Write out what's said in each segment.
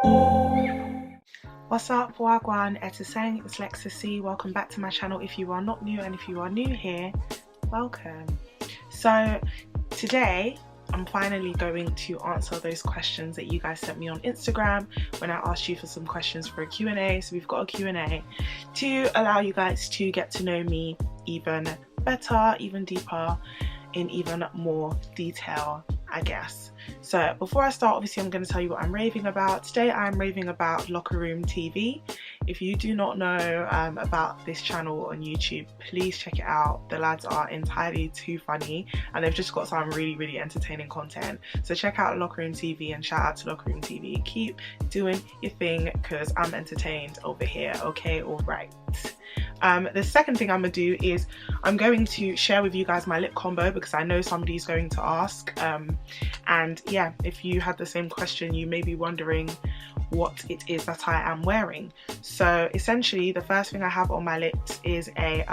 What's up, Wagwan, Etisang, it's Lexus. Welcome back to my channel if you are not new, and if you are new here, welcome. So today I'm finally going to answer those questions that you guys sent me on Instagram when I asked you for some questions for a Q&A. So we've got a Q&A to allow you guys to get to know me even better, even deeper, in even more detail, I guess. So before I start, obviously I'm going to tell you what I'm raving about. Today I'm raving about Locker Room TV. If you do not know about this channel on YouTube, please check it out. The lads are entirely too funny and they've just got some really entertaining content. So check out Locker Room TV and shout out to Locker Room TV. Keep doing your thing because I'm entertained over here, okay? Alright. The second thing I'm going to do is I'm going to share with you guys my lip combo because I know somebody's going to ask. And yeah, if you had the same question, you may be wondering what it is that I am wearing. So essentially the first thing I have on my lips is a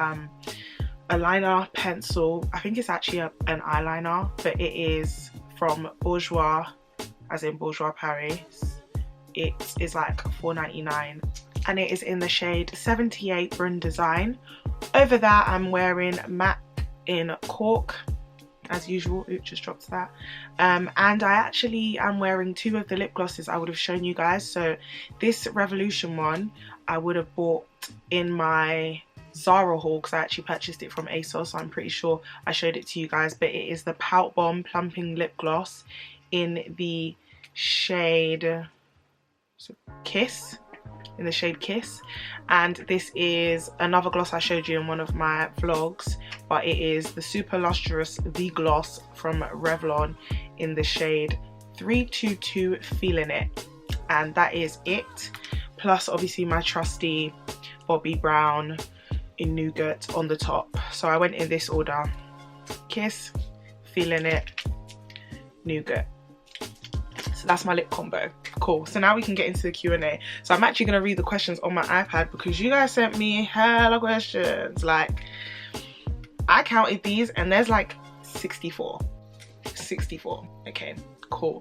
liner pencil. I think it's actually an eyeliner, but it is from Bourjois, as in Bourjois Paris. It is like $4.99 and it is in the shade 78 Brun Design. Over that I'm wearing MAC in Cork, as usual. Oops, just dropped that. And I actually am wearing two of the lip glosses I would have shown you guys. So this Revolution one I would have bought in my Zara haul because I actually purchased it from ASOS, so I'm pretty sure I showed it to you guys. But it is the Balm Plumping Lip Gloss in the shade Kiss. In the shade Kiss. And this is another gloss I showed you in one of my vlogs, but it is the Super Lustrous The Gloss from Revlon in the shade 322 Feeling It, and that is it. Plus obviously my trusty Bobbi Brown in Nougat on the top. So I went in this order: Kiss, Feeling It, Nougat. So that's my lip combo. Cool. So now we can get into the Q&A. So I'm actually going to read the questions on my iPad because you guys sent me hella questions. Like, I counted these and there's like 64. Okay, cool.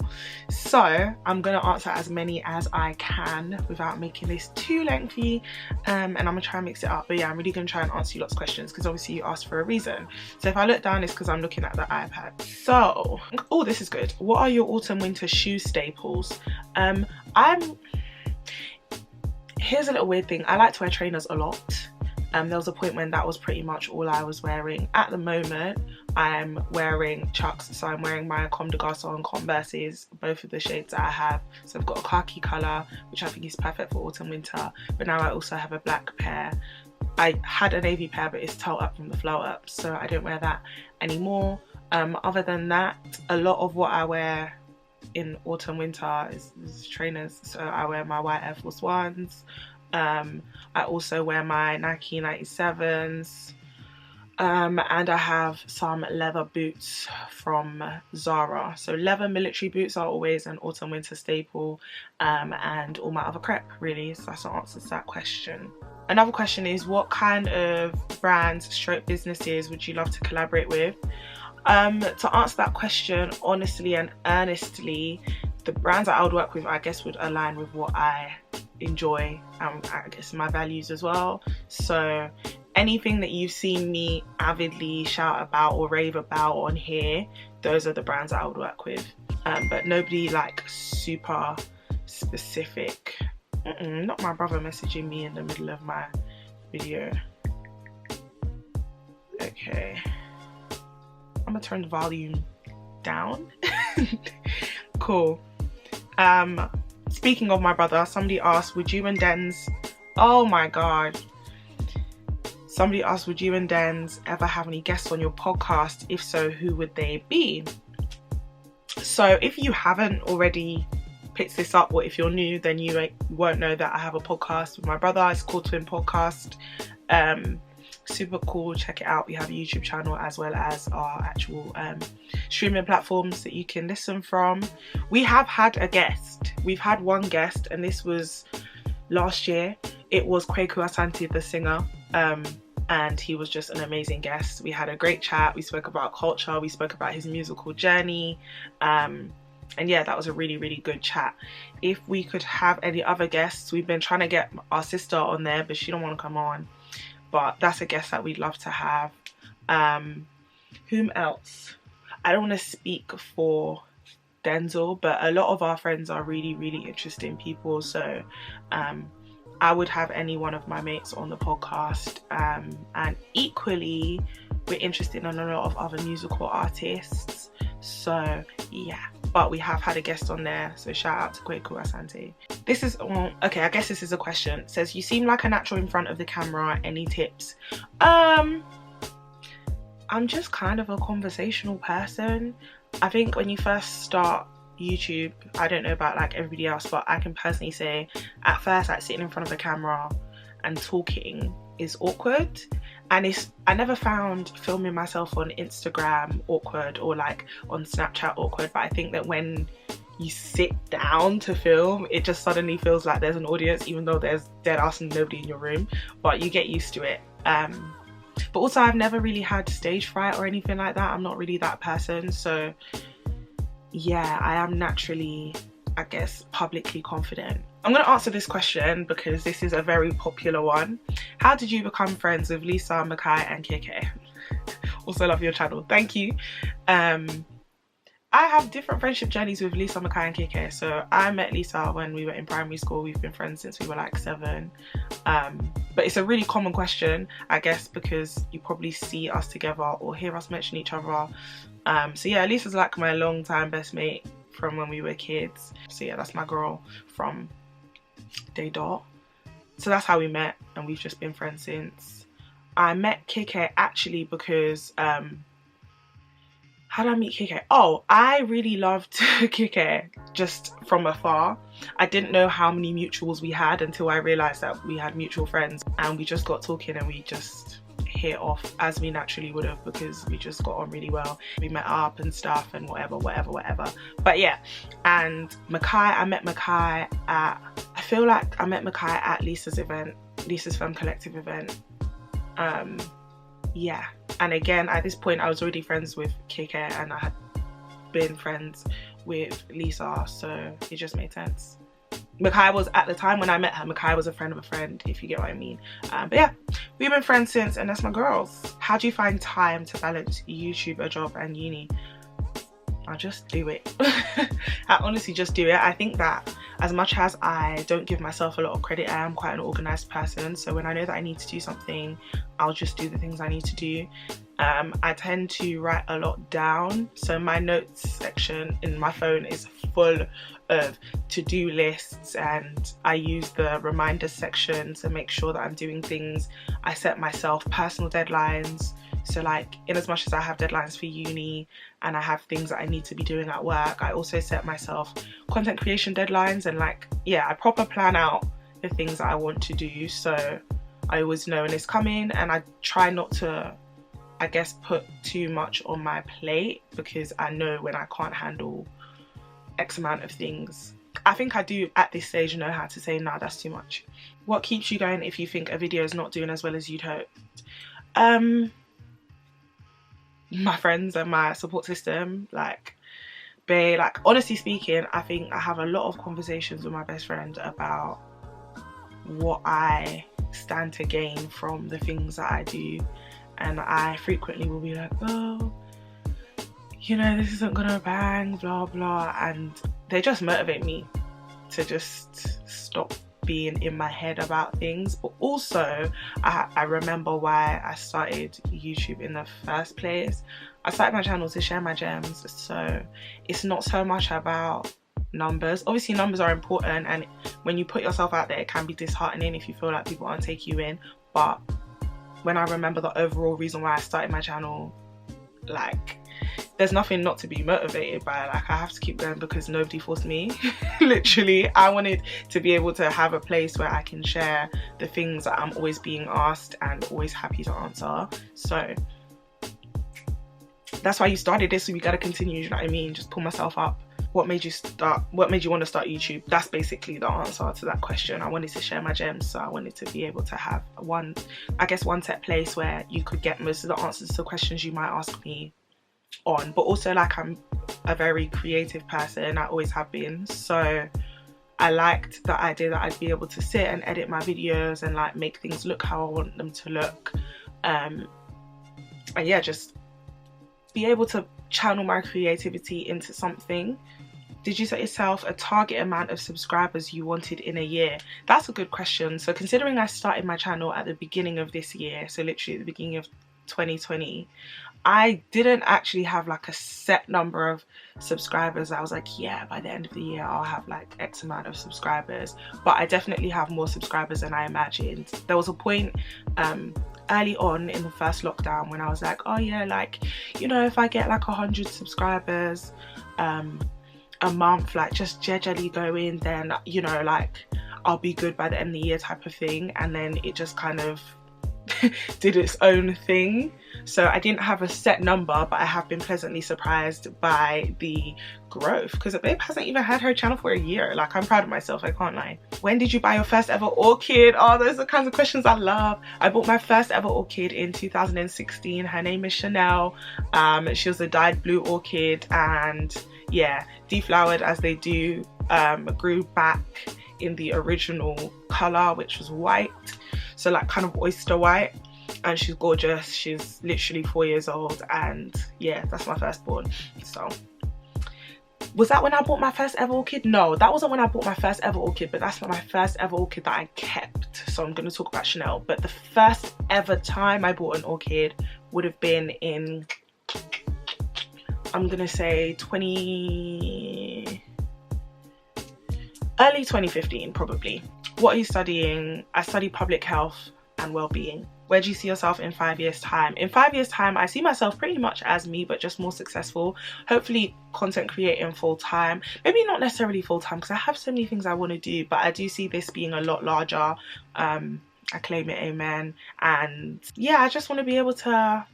So I'm going to answer as many as I can without making this too lengthy, and I'm going to try and mix it up. But yeah, I'm really going to try and answer you lots of questions because obviously you asked for a reason. So if I look down, it's because I'm looking at the iPad. So, oh, this is good. What are your autumn winter shoe staples? Here's a little weird thing. I like to wear trainers a lot. There was a point when that was pretty much all I was wearing. At the moment, I'm wearing Chucks, so I'm wearing my Comme des Garçons Converses, both of the shades that I have. So I've got a khaki colour, which I think is perfect for autumn winter, but now I also have a black pair. I had a navy pair, but it's tucked up from the flow up, so I don't wear that anymore. Other than that, a lot of what I wear in autumn winter is trainers. So I wear my white Air Force Ones. I also wear my Nike 97s, and I have some leather boots from Zara. So leather military boots are always an autumn winter staple, and all my other crep really. So that's the answer to that question. Another question is, what kind of brands / businesses would you love to collaborate with? To answer that question honestly and earnestly, the brands that I would work with, I guess, would align with what I enjoy and I guess my values as well. So anything that you've seen me avidly shout about or rave about on here, those are the brands that I would work with. But nobody like super specific. Not my brother messaging me in the middle of my video. Okay, I'm gonna turn the volume down. Cool. Speaking of my brother, somebody asked, would you and Denz, oh my god, somebody asked, would you and Denz ever have any guests on your podcast? If so, who would they be? So if you haven't already picked this up, or if you're new, then you won't know that I have a podcast with my brother. It's called Twin Podcast. Super cool, check it out. We have a YouTube channel as well as our actual streaming platforms that you can listen from. We have had a guest. We've had one guest, and this was last year. It was Kwaku Asante, the singer, and he was just an amazing guest. We had a great chat. We spoke about culture, we spoke about his musical journey, and yeah, that was a really good chat. If we could have any other guests, we've been trying to get our sister on there, but she don't want to come on, but that's a guest that we'd love to have. Whom else? I don't want to speak for Denzel, but a lot of our friends are really interesting people, so I would have any one of my mates on the podcast, and equally we're interested in a lot of other musical artists, so yeah. But we have had a guest on there, so shout out to Kweku Asante. This is, well, okay, I guess this is a question. It says, you seem like a natural in front of the camera, any tips? I'm just kind of a conversational person. I think when you first start YouTube, I don't know about like everybody else, but I can personally say at first, like sitting in front of the camera and talking is awkward, and I never found filming myself on Instagram awkward or like on Snapchat awkward, but I think that when you sit down to film, it just suddenly feels like there's an audience, even though there's dead ass and nobody in your room, but you get used to it. But also I've never really had stage fright or anything like that. I'm not really that person, so yeah, I am naturally, I guess, publicly confident. I'm going to answer this question because this is a very popular one. How did you become friends with Lisa, Mckay and Mckay? Also love your channel, thank you. I have different friendship journeys with Lisa, Mckay and Mckay. So I met Lisa when we were in primary school. We've been friends since we were like 7. But it's a really common question, I guess, because you probably see us together or hear us mention each other. So yeah, Lisa's like my long time best mate from when we were kids. So yeah, that's my girl from day dot. So that's how we met, and we've just been friends since. I met Mckay actually because how did I meet Mckay? Oh, I really loved Mckay just from afar. I didn't know how many mutuals we had until I realized that we had mutual friends, and we just got talking and we just hit off as we naturally would have, because we just got on really well. We met up and stuff and whatever. But yeah, and Mckay, I met Mckay at, I feel like I met Mckay at Lisa's event, Lisa's Film Collective event. Yeah, and again at this point I was already friends with Mckay and I had been friends with Lisa, so it just made sense. Mckay was, at the time when I met her, Mckay was a friend of a friend, if you get what I mean. But yeah, we've been friends since, and that's my girls. How do you find time to balance YouTube, a job and uni? I just do it. I honestly just do it. I think that as much as I don't give myself a lot of credit, I am quite an organized person, so when I know that I need to do something, I'll just do the things I need to do. I tend to write a lot down, so my notes section in my phone is full of to-do lists, and I use the reminders section to make sure that I'm doing things. I set myself personal deadlines, so like in as much as I have deadlines for uni and I have things that I need to be doing at work, I also set myself content creation deadlines, and like, yeah, I proper plan out the things that I want to do, so I always know when it's coming, and I try not to, I guess, put too much on my plate, because I know when I can't handle X amount of things. I think I do at this stage know how to say, nah, that's too much. What keeps you going if you think a video is not doing as well as you'd hoped? My friends and my support system. Like, honestly speaking, I think I have a lot of conversations with my best friend about what I stand to gain from the things that I do, and I frequently will be like, oh, you know, this isn't gonna bang, blah blah, and they just motivate me to just stop being in my head about things. But also I remember why I started YouTube in the first place. I started my channel to share my gems, so it's not so much about numbers. Obviously numbers are important, and when you put yourself out there it can be disheartening if you feel like people aren't taking you in, but when I remember the overall reason why I started my channel, like, there's nothing not to be motivated by. Like, I have to keep going because nobody forced me. Literally, I wanted to be able to have a place where I can share the things that I'm always being asked and always happy to answer. So that's why you started this, so we gotta continue, you know what I mean? Just pull myself up. What made you want to start YouTube? That's basically the answer to that question. I wanted to share my gems, so I wanted to be able to have one set place where you could get most of the answers to questions you might ask me on, but also like I'm a very creative person. I always have been, so I liked the idea that I'd be able to sit and edit my videos and like make things look how I want them to look, and yeah, just be able to channel my creativity into something. Did you set yourself a target amount of subscribers you wanted in a year? That's a good question. So considering I started my channel at the beginning of this year, so literally at the beginning of 2020, I didn't actually have like a set number of subscribers. I was like, yeah, by the end of the year I'll have like X amount of subscribers, but I definitely have more subscribers than I imagined. There was a point early on in the first lockdown when I was like, oh yeah, like, you know, if I get like 100 subscribers a month, like just jejely going, then, you know, like I'll be good by the end of the year type of thing. And then it just kind of did its own thing. So I didn't have a set number, but I have been pleasantly surprised by the growth, because babe hasn't even had her channel for a year. Like, I'm proud of myself, I can't lie. When did you buy your first ever orchid? Oh, those are the kinds of questions I love. I bought my first ever orchid in 2016. Her name is Chanel. She was a dyed blue orchid, and yeah, deflowered as they do, grew back in the original color, which was white, so like kind of oyster white, and she's gorgeous. She's literally 4 years old, and yeah, that's my firstborn. So was that when I bought my first ever orchid? No, that wasn't when I bought my first ever orchid, but that's not my first ever orchid that I kept. So I'm going to talk about Chanel. But the first ever time I bought an orchid would have been in, I'm gonna say early 2015 probably. What are you studying? I study public health and well-being. Where do you see yourself in 5 years time? In 5 years time, I see myself pretty much as me, but just more successful. Hopefully content creating full-time. Maybe not necessarily full-time, because I have so many things I want to do, but I do see this being a lot larger. I claim it, amen. And yeah, I just want to be able to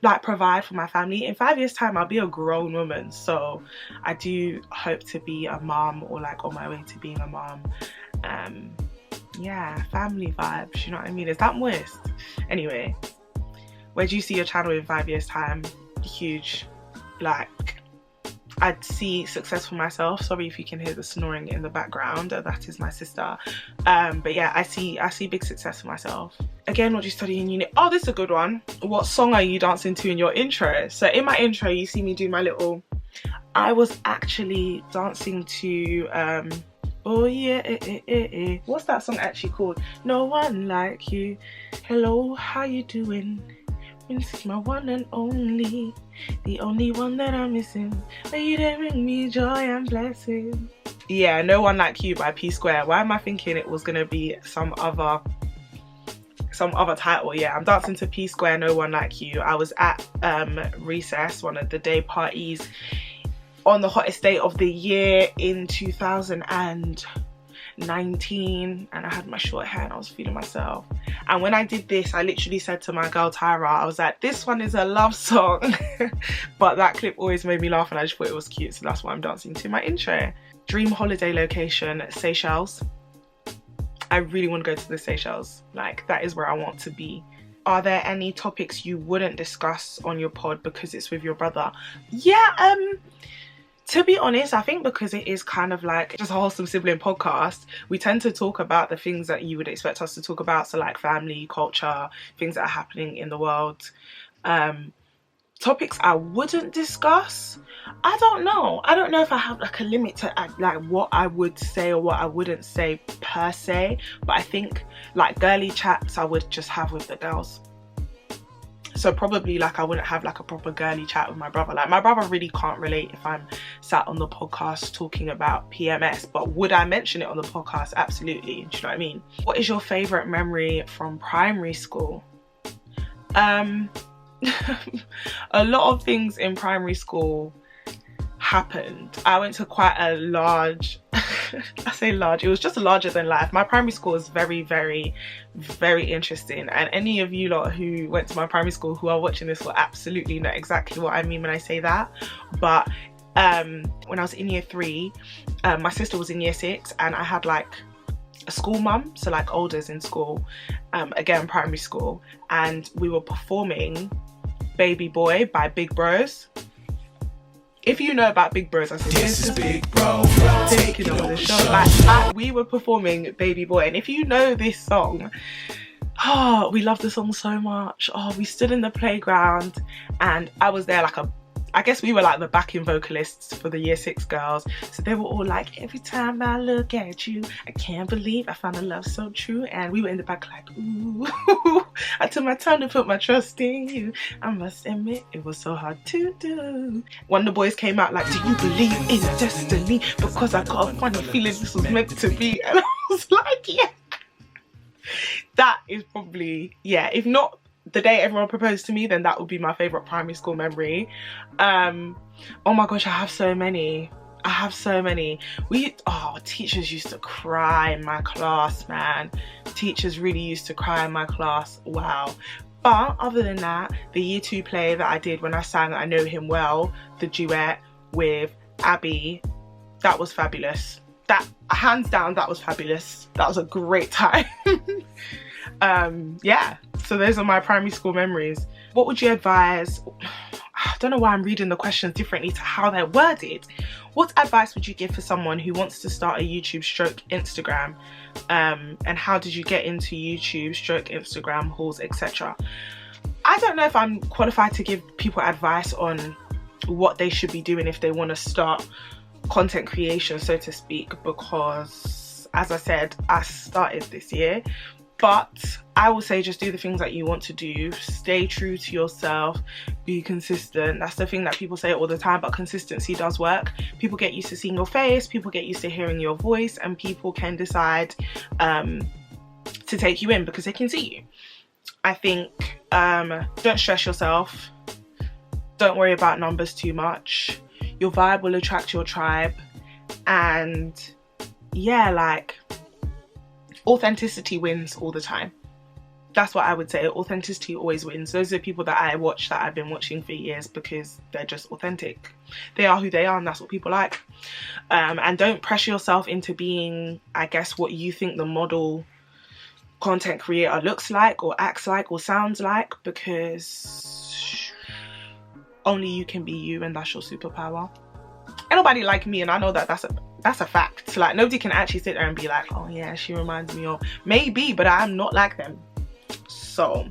like provide for my family. In 5 years time I'll be a grown woman, so I do hope to be a mom, or like on my way to being a mom. Yeah, family vibes, you know what I mean? Is that moist? Anyway, where do you see your channel in 5 years time? Huge. Like, I'd see success for myself. Sorry if you can hear the snoring in the background, that is my sister. But yeah, I see big success for myself. Again, what do you study in uni? Oh, this is a good one. What song are you dancing to in your intro? So in my intro, you see me do my little, I was actually dancing to oh yeah, what's that song actually called? No One Like You. Hello, how you doing? This is my one and only, the only one that I'm missing. May you dare bring me joy and blessing. Yeah, No One Like You by P Square. Why am I thinking it was gonna be some other title? Yeah, I'm dancing to P Square, No One Like You. I was at recess, one of the day parties, on the hottest day of the year in 2019, and I had my short hair and I was feeling myself. And when I did this, I literally said to my girl Tyra, I was like, this one is a love song. But that clip always made me laugh, and I just thought it was cute, so that's why I'm dancing to my intro. Dream holiday location, Seychelles. I really want to go to the Seychelles. Like, that is where I want to be. Are there any topics you wouldn't discuss on your pod because it's with your brother? Yeah, to be honest, I think because it is kind of like just a wholesome sibling podcast, we tend to talk about the things that you would expect us to talk about. So like family, culture, things that are happening in the world. Topics I wouldn't discuss, I don't know. I don't know if I have like a limit to like what I would say or what I wouldn't say per se. But I think like girly chats I would just have with the girls. So probably like I wouldn't have like a proper girly chat with my brother. Like, my brother really can't relate if I'm sat on the podcast talking about PMS, but would I mention it on the podcast? Absolutely. Do you know what I mean? What is your favorite memory from primary school? A lot of things in primary school happened. I went to quite a large I say large, it was just larger than life. My primary school is very, very, very interesting, and any of you lot who went to my primary school who are watching this will absolutely know exactly what I mean when I say that. But when I was in year 3, my sister was in year 6, and I had like a school mum, so like elders in school, again primary school, and we were performing Baby Boy by Big Bros. If you know about Big Bros, I said this is Big Bro taking over the show. Like, we were performing Baby Boy, and if you know this song, oh, we love the song so much. Oh, we stood in the playground, and I was there like I guess we were like the backing vocalists for the Year 6 girls. So they were all like, every time I look at you, I can't believe I found a love so true. And we were in the back like, ooh, I took my time to put my trust in you. I must admit, it was so hard to do. When the boys came out like, do you believe in destiny? Because I got a funny feeling this was meant to be. And I was like, yeah. That is probably, yeah, if not the day everyone proposed to me, then that would be my favorite primary school memory. Oh my gosh, I have so many. Teachers used to cry in my class, man. Teachers really used to cry in my class. Wow. But other than that, the Year 2 play that I did when I sang I Know Him Well, the duet with Abby, that was fabulous. That, hands down, that was fabulous. That was a great time. Yeah, so those are my primary school memories. What would you advise? I don't know why I'm reading the questions differently to how they're worded. What advice would you give for someone who wants to start a YouTube stroke Instagram? And how did you get into YouTube stroke Instagram hauls, etc.? I don't know if I'm qualified to give people advice on what they should be doing if they want to start content creation, so to speak, because as I said, I started this year. But I will say just do the things that you want to do. Stay true to yourself. Be consistent. That's the thing that people say all the time, but consistency does work. People get used to seeing your face. People get used to hearing your voice, and people can decide to take you in because they can see you. I think don't stress yourself. Don't worry about numbers too much. Your vibe will attract your tribe. And yeah, like, authenticity wins all the time. That's what I would say. Authenticity always wins. Those are the people that I watch, that I've been watching for years, because they're just authentic. They are who they are, and that's what people like. And don't pressure yourself into being, I guess, what you think the model content creator looks like or acts like or sounds like, because only you can be you, and that's your superpower. Ain't nobody like me, and I know that that's a fact. Like, nobody can actually sit there and be like, oh yeah, she reminds me of, maybe, but I'm not like them. So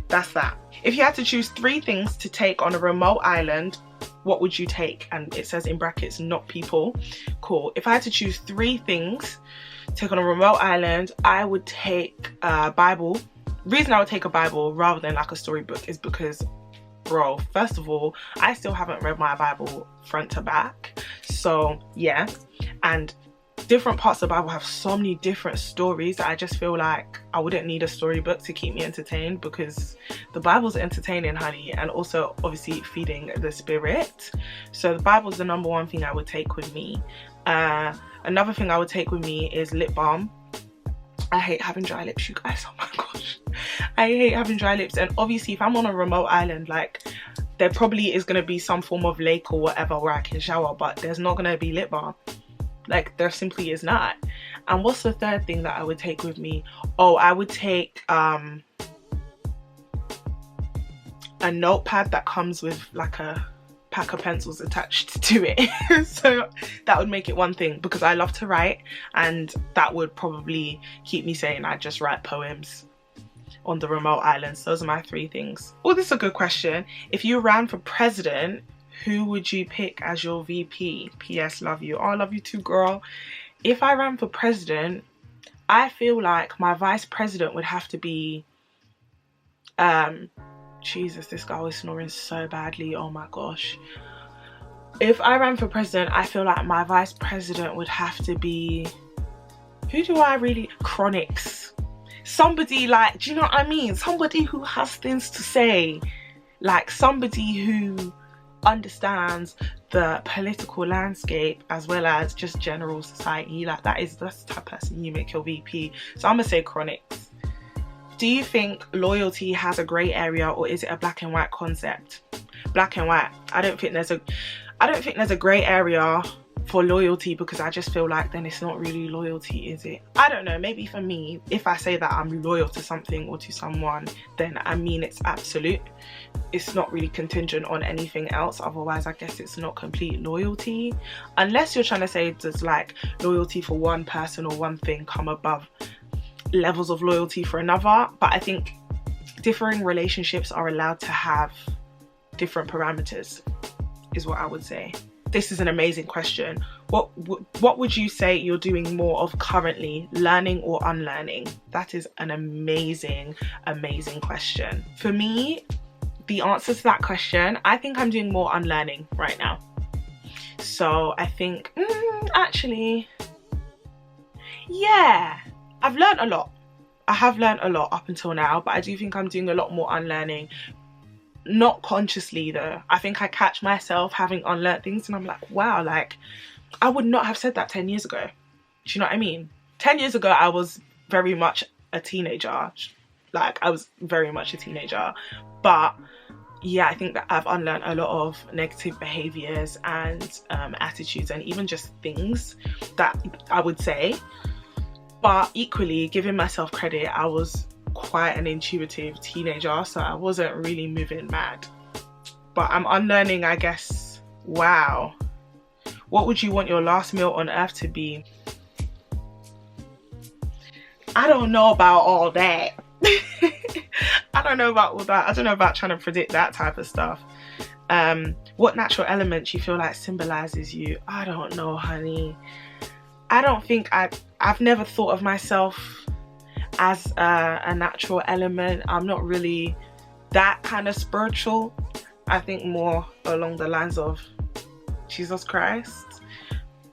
that's that. If you had to choose 3 things to take on a remote island, what would you take? And it says in brackets, not people. Cool. If I had to choose 3 things to take on a remote island, I would take a Bible. The reason I would take a Bible rather than like a storybook is because, bro, first of all, I still haven't read my Bible front to back. So yeah, and different parts of the Bible have so many different stories that I just feel like I wouldn't need a storybook to keep me entertained, because the Bible's entertaining, honey, and also obviously feeding the spirit. So the Bible's the #1 thing I would take with me. Another thing I would take with me is lip balm. I hate having dry lips, you guys. Oh my gosh, I hate having dry lips. And obviously if I'm on a remote island, like, there probably is going to be some form of lake or whatever where I can shower, but there's not going to be lip balm. Like, there simply is not. And what's the 3rd thing that I would take with me? Oh, I would take a notepad that comes with like a pack of pencils attached to it. So that would make it one thing, because I love to write, and that would probably keep me sane. I just write poems on the remote islands. Those are my 3 things. Oh, this is a good question. If you ran for president, who would you pick as your VP? PS, love you. Oh, I love you too, girl. If I ran for president, I feel like my vice president would have to be Jesus, this girl is snoring so badly. Oh my gosh. If I ran for president, I feel like my vice president would have to be, who do I really, Chronics. Somebody like, do you know what I mean? Somebody who has things to say. Like, somebody who understands the political landscape as well as just general society. Like, that's the type of person you make your VP. So I'm gonna say Chronics. Do you think loyalty has a grey area, or is it a black and white concept? Black and white. I don't think there's a grey area for loyalty, because I just feel like then it's not really loyalty, is it? I don't know, maybe for me, if I say that I'm loyal to something or to someone, then I mean it's absolute. It's not really contingent on anything else, otherwise I guess it's not complete loyalty. Unless you're trying to say, does like loyalty for one person or one thing come above levels of loyalty for another? But I think differing relationships are allowed to have different parameters, is what I would say. This is an amazing question. What would you say you're doing more of currently, learning or unlearning? That is an amazing question. For me, the answer to that question, I think I'm doing more unlearning right now. So I think actually, yeah, I've learned a lot. I have learned a lot up until now, but I do think I'm doing a lot more unlearning. Not consciously though. I think I catch myself having unlearned things and I'm like, wow, like I would not have said that 10 years ago. Do you know what I mean? 10 years ago I was very much a teenager. Like I was very much a teenager. But yeah, I think that I've unlearned a lot of negative behaviors and attitudes and even just things that I would say. But equally, giving myself credit, I was quite an intuitive teenager, so I wasn't really moving mad. But I'm unlearning, I guess. Wow. What would you want your last meal on earth to be? I don't know about all that. I don't know about all that. I don't know about trying to predict that type of stuff. What natural element you feel like symbolizes you? I don't know, honey. I don't think I've never thought of myself as a natural element. I'm not really that kind of spiritual. I think more along the lines of Jesus Christ.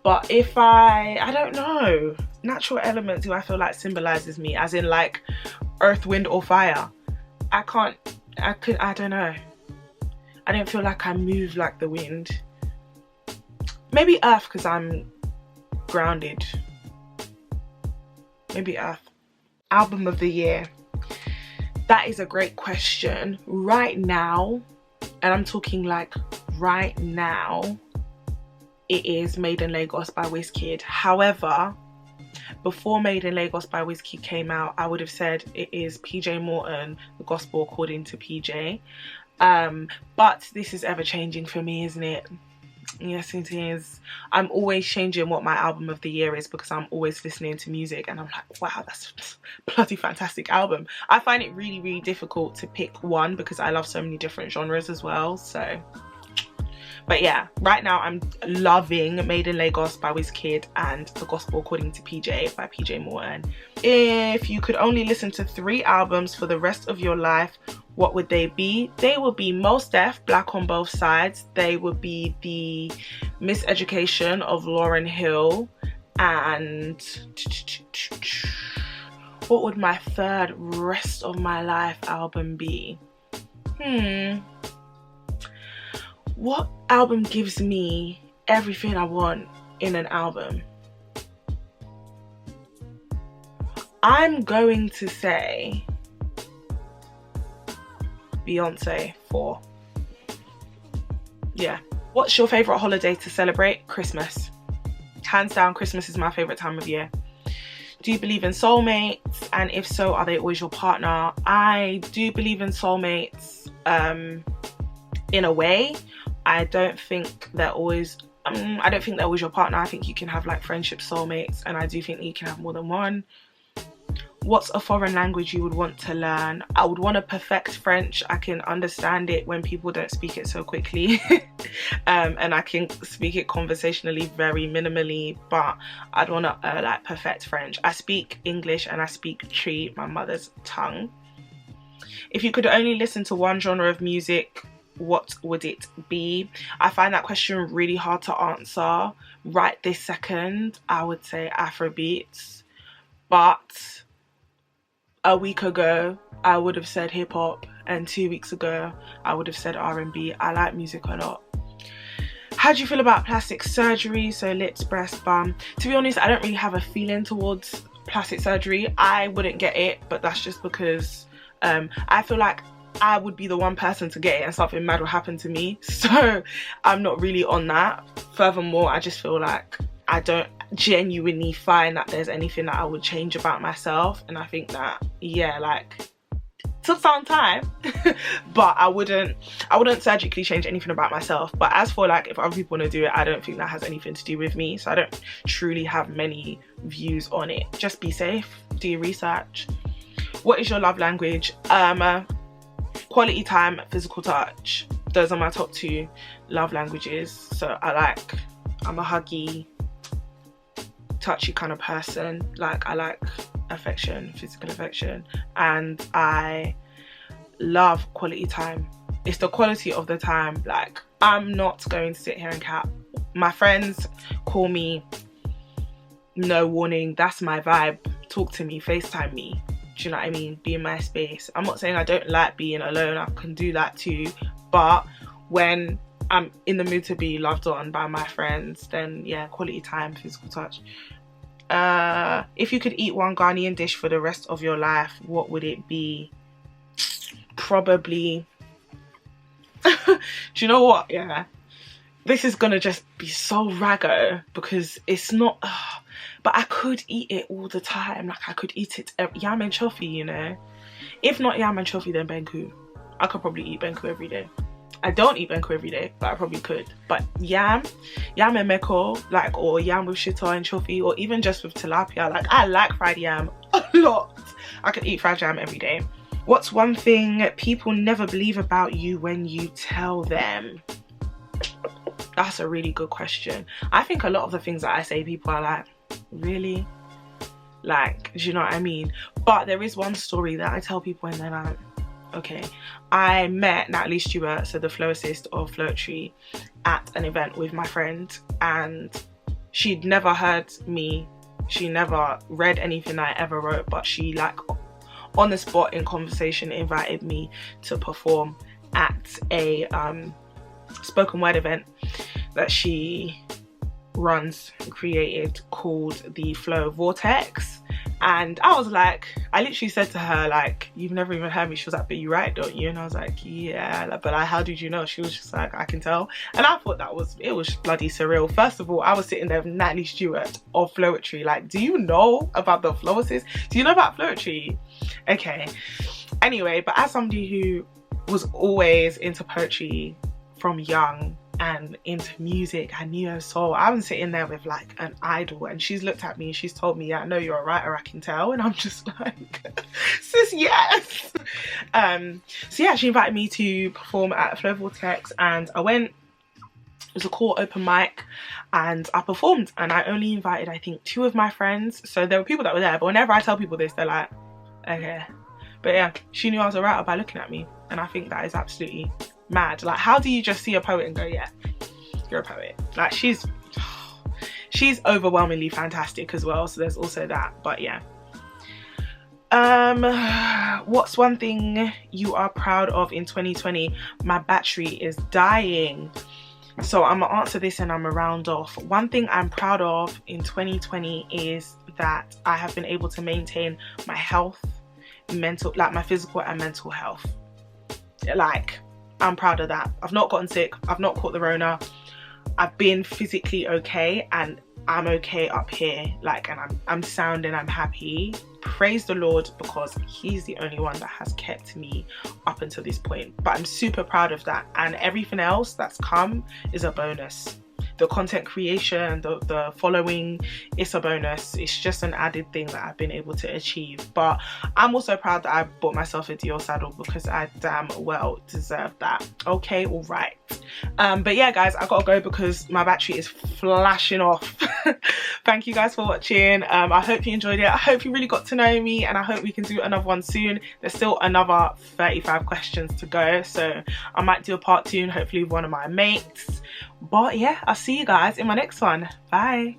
But if I don't know, natural element do I feel like symbolizes me, as in like earth, wind or fire? I don't know. I don't feel like I move like the wind. Maybe earth, because I'm grounded. Maybe earth. Album of the year. That is a great question. Right now, and I'm talking like right now, it is Made in Lagos by Wizkid. However, before Made in Lagos by Wizkid came out, I would have said it is PJ Morton, The Gospel According to PJ. But this is ever changing for me, isn't it? Yes, it is. I'm always changing what my album of the year is, because I'm always listening to music and I'm like, wow, that's a bloody fantastic album. I find it really, really difficult to pick one because I love so many different genres as well. So, but yeah, right now I'm loving Made in Lagos by Wizkid and The Gospel According to PJ by PJ Morton. If you could only listen to 3 albums for the rest of your life, what would they be? They would be Mos Def, Black on Both Sides. They would be the Miseducation of Lauryn Hill. And what would my third rest of my life album be? What album gives me everything I want in an album? I'm going to say Beyonce 4. Yeah. What's your favourite holiday to celebrate? Christmas. Hands down, Christmas is my favourite time of year. Do you believe in soulmates? And if so, are they always your partner? I do believe in soulmates in a way. I don't think they're always your partner. I think you can have like friendship soulmates, and I do think that you can have more than one. What's a foreign language you would want to learn? I would want to perfect French. I can understand it when people don't speak it so quickly. And I can speak it conversationally very minimally, but I'd want to like perfect French. I speak English and I speak Twi, my mother's tongue. If you could only listen to one genre of music, what would it be? I find that question really hard to answer right this second. I would say Afrobeats, but a week ago I would have said hip hop, and 2 weeks ago I would have said R&B. I like music a lot. How do you feel about plastic surgery? So lips, breast, bum. To be honest, I don't really have a feeling towards plastic surgery. I wouldn't get it, but that's just because I feel like I would be the one person to get it and something mad will happen to me. So I'm not really on that. Furthermore, I just feel like I don't genuinely find that there's anything that I would change about myself. And I think that, yeah, like, took some time but I wouldn't surgically change anything about myself. But as for like, if other people want to do it, I don't think that has anything to do with me, so I don't truly have many views on it. Just be safe, do your research. What is your love language? Quality time, physical touch. Those are my top 2 love languages. So I'm a huggy, touchy kind of person. Like, I like affection, physical affection, and I love quality time. It's the quality of the time. Like, I'm not going to sit here and cap. My friends call me, no warning, that's my vibe, talk to me, FaceTime me, do you know what I mean, be in my space. I'm not saying I don't like being alone, I can do that too, but when I'm in the mood to be loved on by my friends, then yeah, quality time, physical touch. If you could eat one Ghanaian dish for the rest of your life, what would it be? Probably do you know what, yeah, this is gonna just be so raggo because it's not but I could eat it all the time. Like, I could eat it yam and chofi, you know. If not yam and chofi, then benku. I could probably eat benku every day. I don't eat benku every day, but I probably could. But yam and meko, like, or yam with shito and chofi, or even just with tilapia. Like, I like fried yam a lot. I could eat fried yam every day. What's one thing people never believe about you when you tell them? That's a really good question. I think a lot of the things that I say, people are like, really? Like, do you know what I mean? But there is one story that I tell people and they're like, okay. I met Natalie Stewart, so the flow assist of Floetry, at an event with my friend, and she'd never heard me, she never read anything I ever wrote, but she, like, on the spot in conversation, invited me to perform at a spoken word event that she runs and created called the Flow Vortex. And I was like, I literally said to her, like, you've never even heard me. She was like, but you write, don't you? And I was like, yeah, like, but how did you know? She was just like, I can tell. And I thought it was bloody surreal. First of all, I was sitting there with Natalie Stewart of Floetry. Like, do you know about the flow assist? Do you know about Floetry? Okay. Anyway, but as somebody who was always into poetry from young and into music and neo soul, I was sitting there with like an idol, and she's looked at me and she's told me, yeah, I know you're a writer, I can tell. And I'm just like, sis, yes. So yeah, she invited me to perform at Flow Vortex, and I went. It was a cool open mic and I performed, and I only invited, I think, 2 of my friends. So there were people that were there, but whenever I tell people this, they're like, okay. But yeah, she knew I was a writer by looking at me, and I think that is absolutely mad. Like, how do you just see a poet and go, yeah, you're a poet? Like, she's overwhelmingly fantastic as well, so there's also that. But yeah, what's one thing you are proud of in 2020? My battery is dying, so I'm gonna answer this and I'm gonna round off. One thing I'm proud of in 2020 is that I have been able to maintain my health, like my physical and mental health. Like, I'm proud of that. I've not gotten sick, I've not caught the Rona, I've been physically okay, and I'm okay up here, like, and I'm sound and I'm happy. Praise the Lord, because he's the only one that has kept me up until this point. But I'm super proud of that, and everything else that's come is a bonus. The content creation, the following, it's a bonus. It's just an added thing that I've been able to achieve. But I'm also proud that I bought myself a Dior saddle, because I damn well deserve that. Okay, all right. But yeah, guys, I gotta go because my battery is flashing off. Thank you guys for watching. I hope you enjoyed it. I hope you really got to know me, and I hope we can do another one soon. There's still another 35 questions to go, so I might do a part 2 and hopefully with one of my mates. But yeah, I'll see you guys in my next one. Bye.